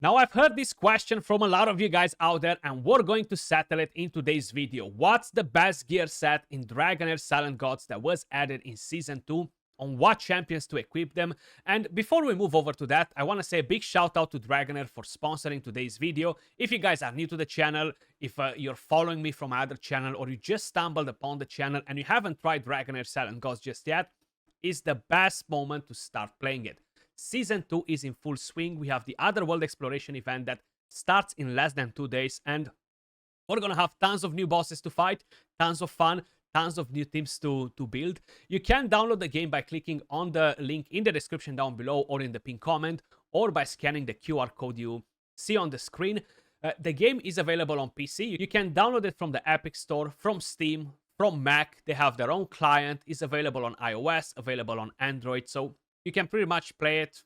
Now, I've heard this question from a lot of you guys out there, and we're going to settle it in today's video. What's the best gear set in Dragonheir Silent Gods that was added in Season 2? On what champions to equip them? And before we move over to that, I want to say a big shout out to Dragonheir for sponsoring today's video. If you guys are new to the channel, if you're following me from other channel, or you just stumbled upon the channel and you haven't tried Dragonheir Silent Gods just yet, it's the best moment to start playing it. Season 2 is in full swing. We have the Other World Exploration event that starts in less than 2 days, and we're gonna have tons of new bosses to fight, tons of fun, tons of new teams to build. You can download the game by clicking on the link in the description down below or in the pinned comment, or by scanning the QR code you see on the screen. The game is available on PC. You can download it from the Epic Store, from Steam, from Mac. They have their own client. It's available on iOS, available on Android, so you can pretty much play it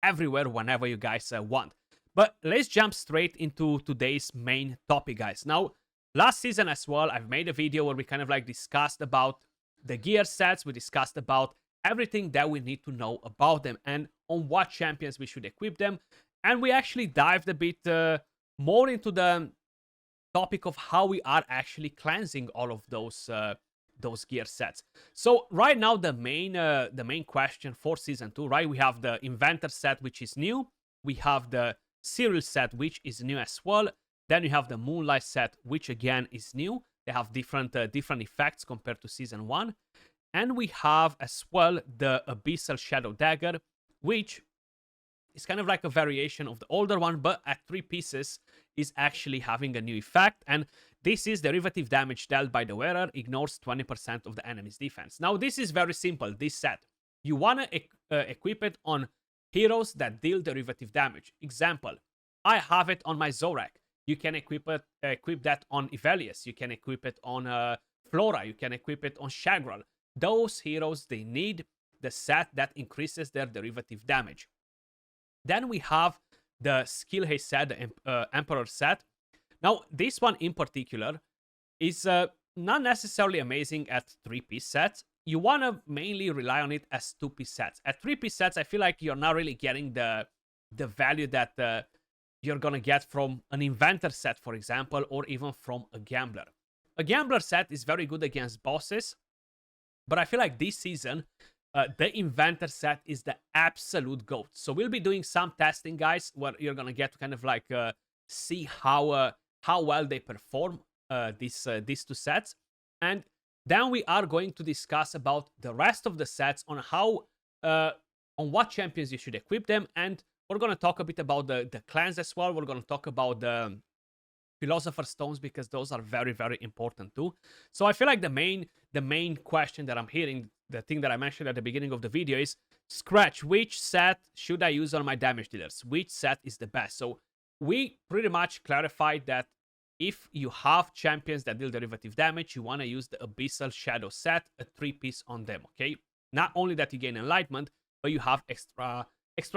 everywhere whenever you guys want. But let's jump straight into today's main topic, guys. Now, last season as well, I've made a video where we kind of like discussed about the gear sets. We discussed about everything that we need to know about them and on what champions we should equip them. And we actually dived a bit more into the topic of how we are actually cleansing all of those gear sets. So right now, the main question for Season 2, right? We have the Inventor set, which is new. We have the Serial set, which is new as well. Then you have the Moonlight set, which again is new. They have different effects compared to Season 1. And we have as well the Abyssal Shadow Dagger, which is kind of like a variation of the older one, but at 3 pieces is actually having a new effect. And this is derivative damage dealt by the wearer, ignores 20% of the enemy's defense. Now, this is very simple, this set. You want to equip it on heroes that deal derivative damage. Example, I have it on my Zorak. You can equip that on Ivelius. You can equip it on Flora. You can equip it on Shagral. Those heroes, they need the set that increases their derivative damage. Then we have the Skill Haste set, the Emperor set. Now, this one in particular is not necessarily amazing at 3-piece sets. You want to mainly rely on it as 2-piece sets. At 3-piece sets, I feel like you're not really getting the value that you're going to get from an Inventor set, for example, or even from a Gambler. A Gambler set is very good against bosses, but I feel like this season, the Inventor set is the absolute GOAT. So we'll be doing some testing, guys, where you're going to get to kind of like see how well they perform these 2 sets. And then we are going to discuss about the rest of the sets on how, on what champions you should equip them. And we're going to talk a bit about the clans as well. We're going to talk about the Philosopher stones, because those are very, very important too. So I feel like the main question that I'm hearing, the thing that I mentioned at the beginning of the video, is Skratch, which set should I use on my damage dealers? Which set is the best? So we pretty much clarified that if you have champions that deal derivative damage, you want to use the Abyssal Shadow set, a 3-piece on them, okay? Not only that you gain Enlightenment, but you have extra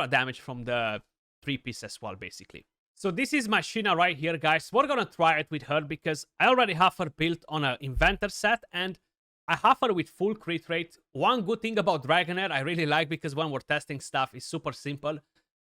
damage from the 3-piece as well, basically. So this is my Sheena right here, guys. We're gonna try it with her because I already have her built on an Inventor set, and I have her with full crit rate. One good thing about Dragonheir I really like, because when we're testing stuff, it's super simple.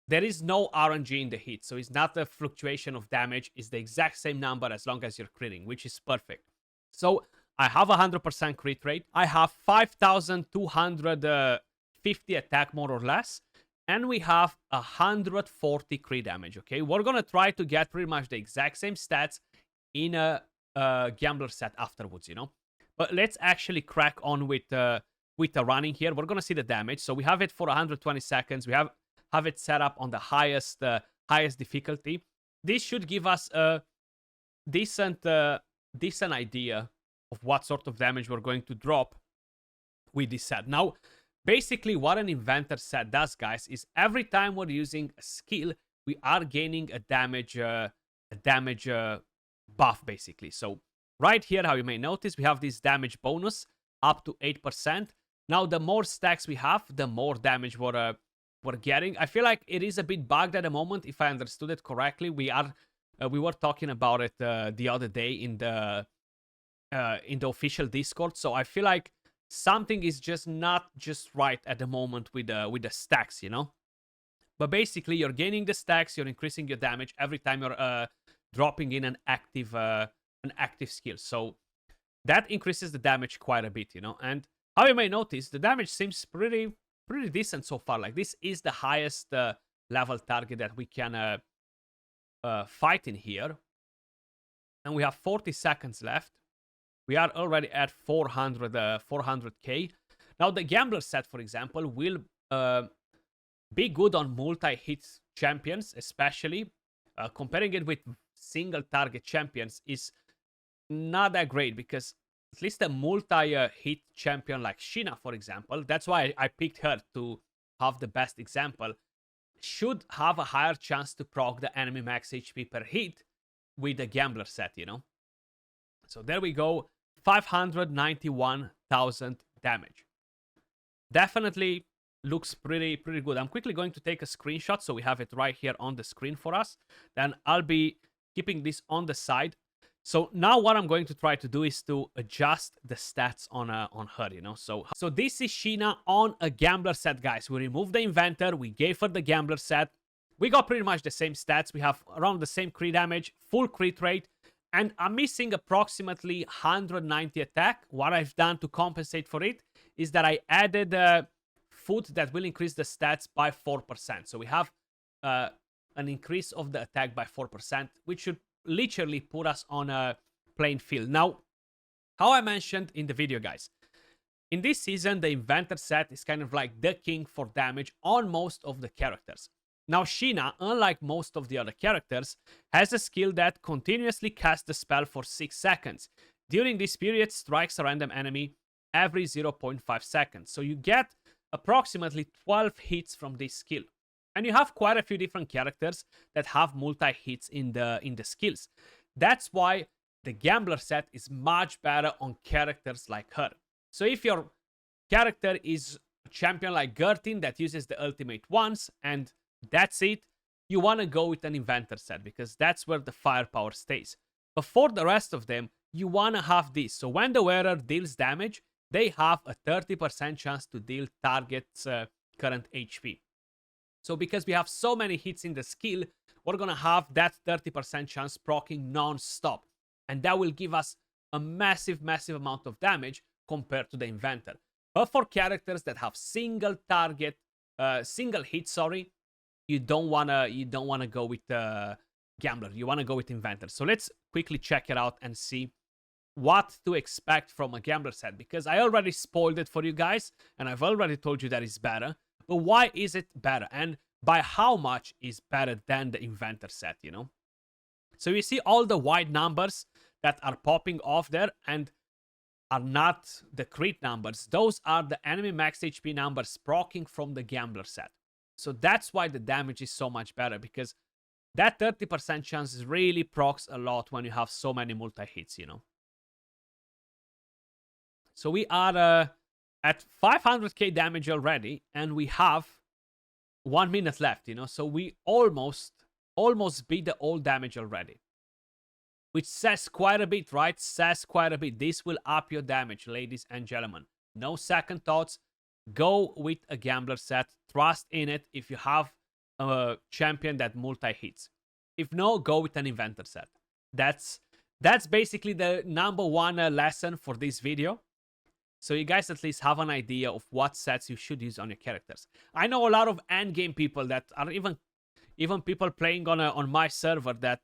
There is no RNG in the hit, so it's not a fluctuation of damage. It's the exact same number as long as you're critting, which is perfect. So I have 100% crit rate. I have 5,250 attack, more or less. And we have 140 crit damage, okay? We're gonna try to get pretty much the exact same stats in a Gambler set afterwards, you know? But let's actually crack on with the running here. We're gonna see the damage. So we have it for 120 seconds. We have it set up on the highest difficulty. This should give us a decent idea of what sort of damage we're going to drop with this set. Now, basically, what an Inventor set does, guys, is every time we're using a skill, we are gaining a damage buff, basically. So right here, how you may notice, we have this damage bonus up to 8%. Now, the more stacks we have, the more damage we're getting. I feel like it is a bit bugged at the moment, if I understood it correctly. We were talking about it the other day in the official Discord. So I feel like something is just not just right at the moment with the stacks, you know? But basically, you're gaining the stacks, you're increasing your damage every time you're dropping in an active skill. So that increases the damage quite a bit, you know. And how you may notice, the damage seems pretty decent so far. Like, this is the highest level target that we can fight in here. And we have 40 seconds left. We are already at 400k. Now, the Gambler set, for example, will be good on multi-hit champions, especially. Comparing it with single target champions is not that great, because at least a multi-hit champion like Sheena, for example, that's why I picked her to have the best example, should have a higher chance to proc the enemy max HP per hit with the Gambler set, you know. So there we go, 591,000 damage. Definitely looks pretty good. I'm quickly going to take a screenshot so we have it right here on the screen for us. Then I'll be keeping this on the side. So now what I'm going to try to do is to adjust the stats on her, you know. So this is Sheena on a Gambler set, guys. We removed the Inventor, we gave her the Gambler set. We got pretty much the same stats. We have around the same crit damage, full crit rate, and I'm missing approximately 190 attack. What I've done to compensate for it is that I added food that will increase the stats by 4%. So we have an increase of the attack by 4%, which should literally put us on a playing field. Now, how I mentioned in the video, guys, in this season, the Inventor set is kind of like the king for damage on most of the characters. Now, Sheena, unlike most of the other characters, has a skill that continuously casts the spell for 6 seconds. During this period, strikes a random enemy every 0.5 seconds. So you get approximately 12 hits from this skill. And you have quite a few different characters that have multi-hits in the skills. That's why the Gambler set is much better on characters like her. So if your character is a champion like Gertin that uses the ultimate once and that's it, you want to go with an Inventor set, because that's where the firepower stays. But for the rest of them, you want to have this. So when the wearer deals damage, they have a 30% chance to deal target's current HP. So because we have so many hits in the skill, we're going to have that 30% chance proccing non-stop. And that will give us a massive amount of damage compared to the Inventor. But for characters that have single hit, you don't wanna go with Gambler. You wanna go with Inventor. So let's quickly check it out and see what to expect from a Gambler set, because I already spoiled it for you guys and I've already told you that it's better. But why is it better, and by how much is better than the Inventor set, you know? So you see all the white numbers that are popping off there and are not the crit numbers. Those are the enemy max HP numbers proccing from the Gambler set. So that's why the damage is so much better, because that 30% chance really procs a lot when you have so many multi-hits, you know? So we are at 500k damage already, and we have 1 minute left, you know? So we almost beat the old damage already. Which says quite a bit, right? Says quite a bit. This will up your damage, ladies and gentlemen. No second thoughts. Go with a Gambler set. Trust in it if you have a champion that multi-hits. If no, go with an Inventor set. That's basically the #1 lesson for this video. So you guys at least have an idea of what sets you should use on your characters. I know a lot of endgame people that are even people playing on my server that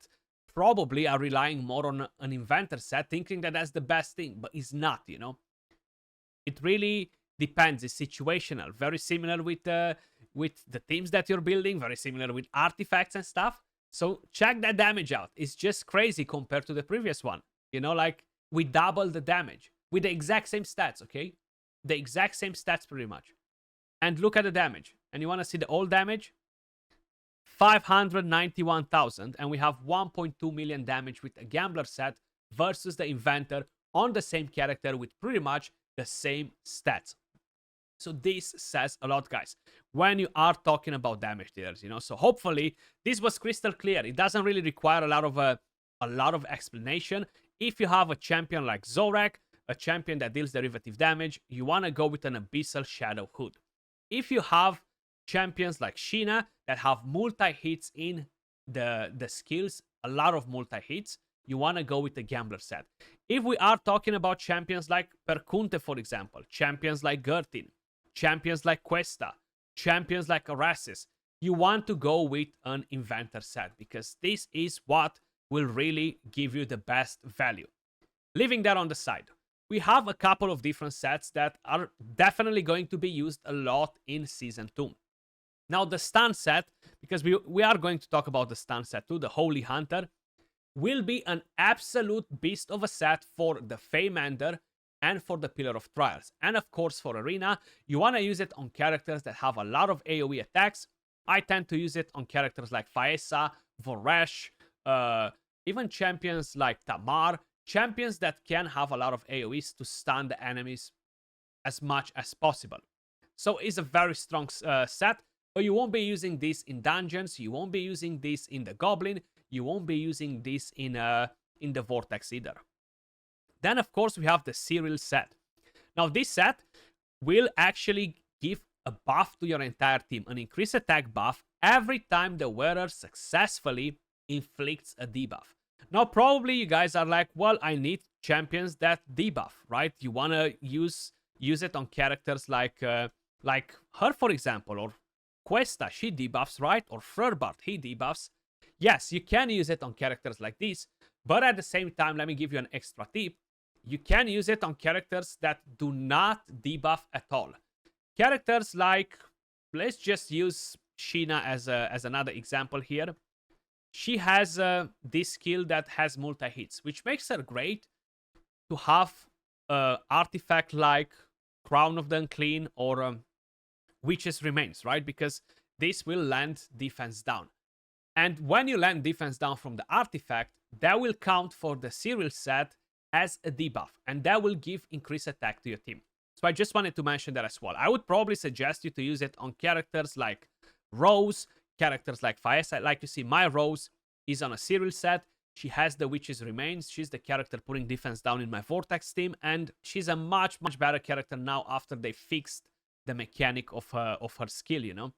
probably are relying more on an Inventor set, thinking that that's the best thing, but it's not, you know? It really depends. It's situational. Very similar with the teams that you're building, very similar with artifacts and stuff. So check that damage out. It's just crazy compared to the previous one. You know, like, we double the damage with the exact same stats, okay? The exact same stats pretty much. And look at the damage. And you want to see the old damage? 591,000, and we have 1.2 million damage with a Gambler set versus the Inventor on the same character with pretty much the same stats. So this says a lot, guys, when you are talking about damage dealers, you know. So hopefully this was crystal clear. It doesn't really require a lot of explanation. If you have a champion like Zorak, a champion that deals derivative damage, you want to go with an Abyssal Shadow Hood. If you have champions like Sheena that have multi-hits in the skills, a lot of multi-hits, you want to go with the Gambler set. If we are talking about champions like Perkunte, for example, champions like Gertin, champions like Questa, champions like Arasis, you want to go with an Inventor set because this is what will really give you the best value. Leaving that on the side, we have a couple of different sets that are definitely going to be used a lot in Season 2. Now, the Stun set, because we are going to talk about the Stun set too, the Holy Hunter, will be an absolute beast of a set for the Feymander and for the Pillar of Trials. And of course, for Arena, you want to use it on characters that have a lot of AoE attacks. I tend to use it on characters like Faesa, Voresh, even champions like Tamar, champions that can have a lot of AoEs to stun the enemies as much as possible. So it's a very strong set, but you won't be using this in dungeons, you won't be using this in the Goblin, you won't be using this in the Vortex either. Then, of course, we have the Cyril set. Now, this set will actually give a buff to your entire team, an increased attack buff every time the wearer successfully inflicts a debuff. Now, probably you guys are like, well, I need champions that debuff, right? You want to use it on characters like her, for example, or Questa, she debuffs, right? Or Frerbart, he debuffs. Yes, you can use it on characters like this, but at the same time, let me give you an extra tip. You can use it on characters that do not debuff at all. Characters like, let's just use Sheena as another example here. She has this skill that has multi-hits, which makes her great to have artifact like Crown of the Unclean or Witch's Remains, right? Because this will land defense down. And when you land defense down from the artifact, that will count for the Cyril set as a debuff, and that will give increased attack to your team. So I just wanted to mention that as well. I would probably suggest you to use it on characters like Rose, characters like Faesa. Like you see, my Rose is on a Cyril set. She has the Witch's Remains. She's the character putting defense down in my Vortex team, and she's a much better character now after they fixed the mechanic of her skill, you know?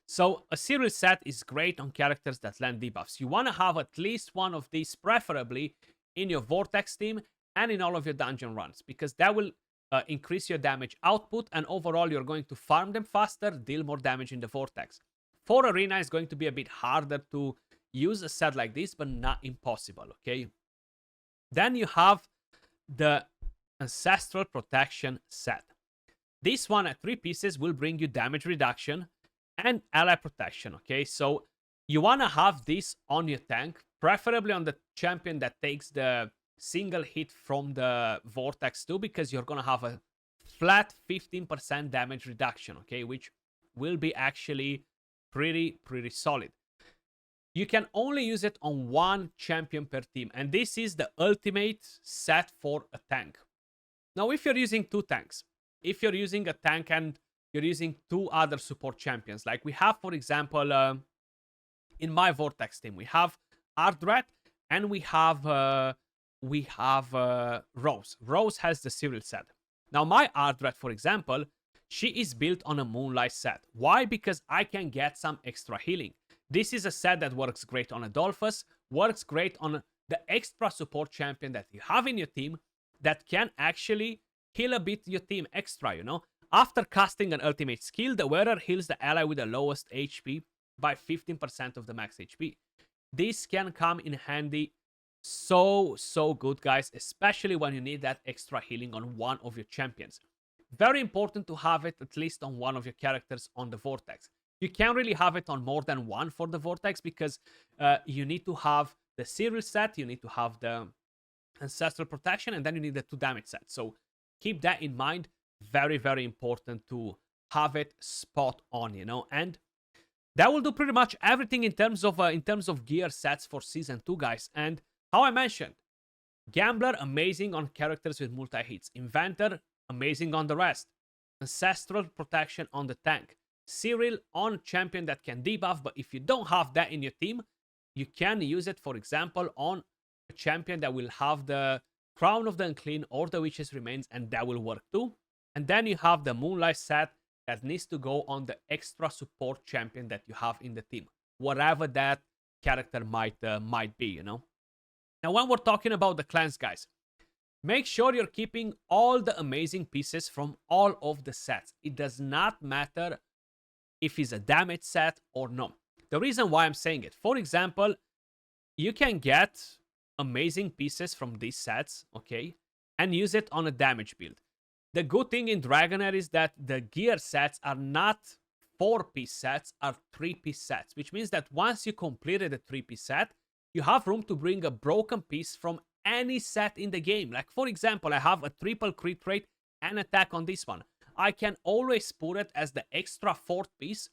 So a Cyril set is great on characters that land debuffs. You want to have at least one of these, preferably in your Vortex team and in all of your dungeon runs, because that will increase your damage output, and overall you're going to farm them faster, deal more damage in the Vortex. For Arena, it's going to be a bit harder to use a set like this, but not impossible, okay? Then you have the Ancestral Protection set. This one at 3 pieces will bring you damage reduction and ally protection, okay? So you want to have this on your tank, preferably on the champion that takes the single hit from the Vortex too, because you're going to have a flat 15% damage reduction, okay? Which will be actually pretty solid. You can only use it on one champion per team, and this is the ultimate set for a tank. Now, if you're using 2 tanks, if you're using a tank and you're using 2 other support champions, like we have, for example, in my Vortex team, we have Ardrat and we have Rose. Rose has the Cyril set. Now, my Ardrat, for example, she is built on a Moonlight set. Why? Because I can get some extra healing. This is a set that works great on Adolphus, works great on the extra support champion that you have in your team that can actually heal a bit your team extra, you know? After casting an ultimate skill, the wearer heals the ally with the lowest HP by 15% of the max HP. This can come in handy so good, guys, especially when you need that extra healing on one of your champions. Very important to have it at least on one of your characters on the Vortex. You can't really have it on more than one for the Vortex because you need to have the Cyril set, you need to have the Ancestral Protection, and then you need the 2 damage set. So keep that in mind. Very important to have it spot on, you know. And that will do pretty much everything in terms of gear sets for Season 2, guys. And how I mentioned, Gambler, amazing on characters with multi-hits. Inventor, amazing on the rest. Ancestral Protection on the tank. Cyril on champion that can debuff, but if you don't have that in your team, you can use it, for example, on a champion that will have the Crown of the Unclean or the Witch's Remains, and that will work too. And then you have the Moonlight set that needs to go on the extra support champion that you have in the team, whatever that character might be, you know. Now, when we're talking about the clans, guys, make sure you're keeping all the amazing pieces from all of the sets. It does not matter if it's a damage set or not. The reason why I'm saying it, for example, you can get amazing pieces from these sets, okay, and use it on a damage build. The good thing in Dragonheir is that the gear sets are not 4-piece sets, are 3-piece sets, which means that once you completed a 3-piece set, you have room to bring a broken piece from any set in the game. Like, for example, I have a triple crit rate and attack on this one. I can always put it as the extra 4th piece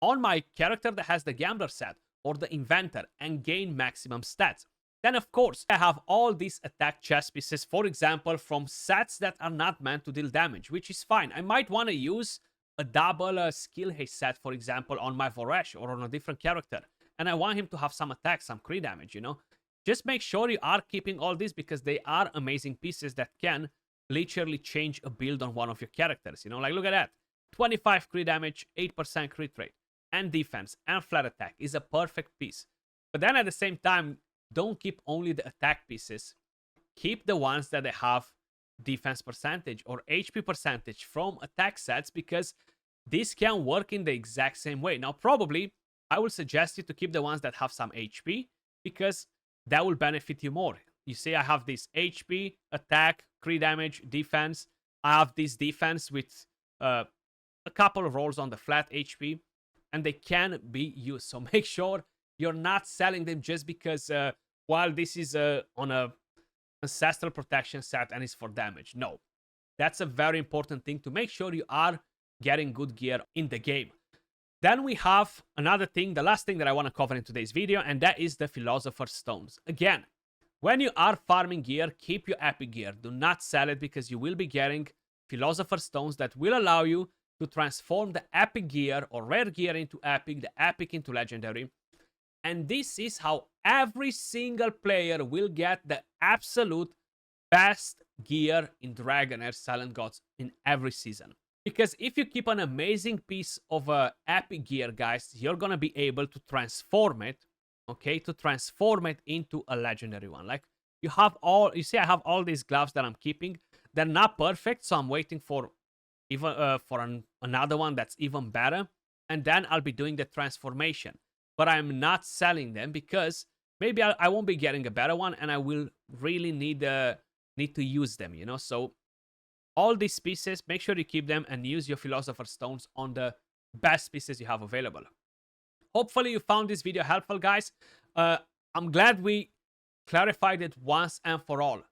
on my character that has the Gambler set or the Inventor and gain maximum stats. Then, of course, I have all these attack chest pieces, for example, from sets that are not meant to deal damage, which is fine. I might want to use a double skill haste set, for example, on my Voresh or on a different character. And I want him to have some attack, some crit damage, you know? Just make sure you are keeping all these because they are amazing pieces that can literally change a build on one of your characters, you know? Like, look at that. 25 crit damage, 8% crit rate, and defense, and flat attack is a perfect piece. But then at the same time, don't keep only the attack pieces. Keep the ones that they have defense percentage or HP percentage from attack sets because this can work in the exact same way. Now, probably, I will suggest you to keep the ones that have some HP because that will benefit you more. You see, I have this HP, attack, crit damage, defense. I have this defense with a couple of rolls on the flat HP, and they can be used. So make sure you're not selling them just because while this is on a ancestral protection set and it's for damage. No, that's a very important thing to make sure you are getting good gear in the game. Then we have another thing, the last thing that I want to cover in today's video, and that is the Philosopher Stones. Again, when you are farming gear, keep your epic gear. Do not sell it because you will be getting Philosopher Stones that will allow you to transform the epic gear or rare gear into epic, the epic into legendary. And this is how every single player will get the absolute best gear in Dragonheir Silent Gods in every season. Because if you keep an amazing piece of epic gear, guys, you're going to be able to transform it, okay? To transform it into a legendary one. Like, you see, I have all these gloves that I'm keeping. They're not perfect, so I'm waiting for even another one that's even better. And then I'll be doing the transformation. But I'm not selling them because maybe I won't be getting a better one and I will really need to use them, you know? So all these pieces, make sure you keep them and use your Philosopher Stones on the best pieces you have available. Hopefully you found this video helpful, guys. I'm glad we clarified it once and for all.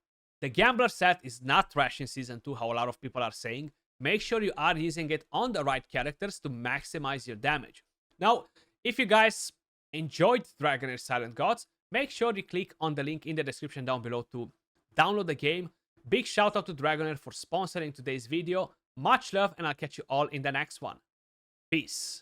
The Gambler set is not trash in Season 2, how a lot of people are saying. Make sure you are using it on the right characters to maximize your damage. Now, if you guys enjoyed Dragonheir Silent Gods, make sure you click on the link in the description down below to download the game. Big shout out to Dragonheir for sponsoring today's video. Much love, and I'll catch you all in the next one. Peace.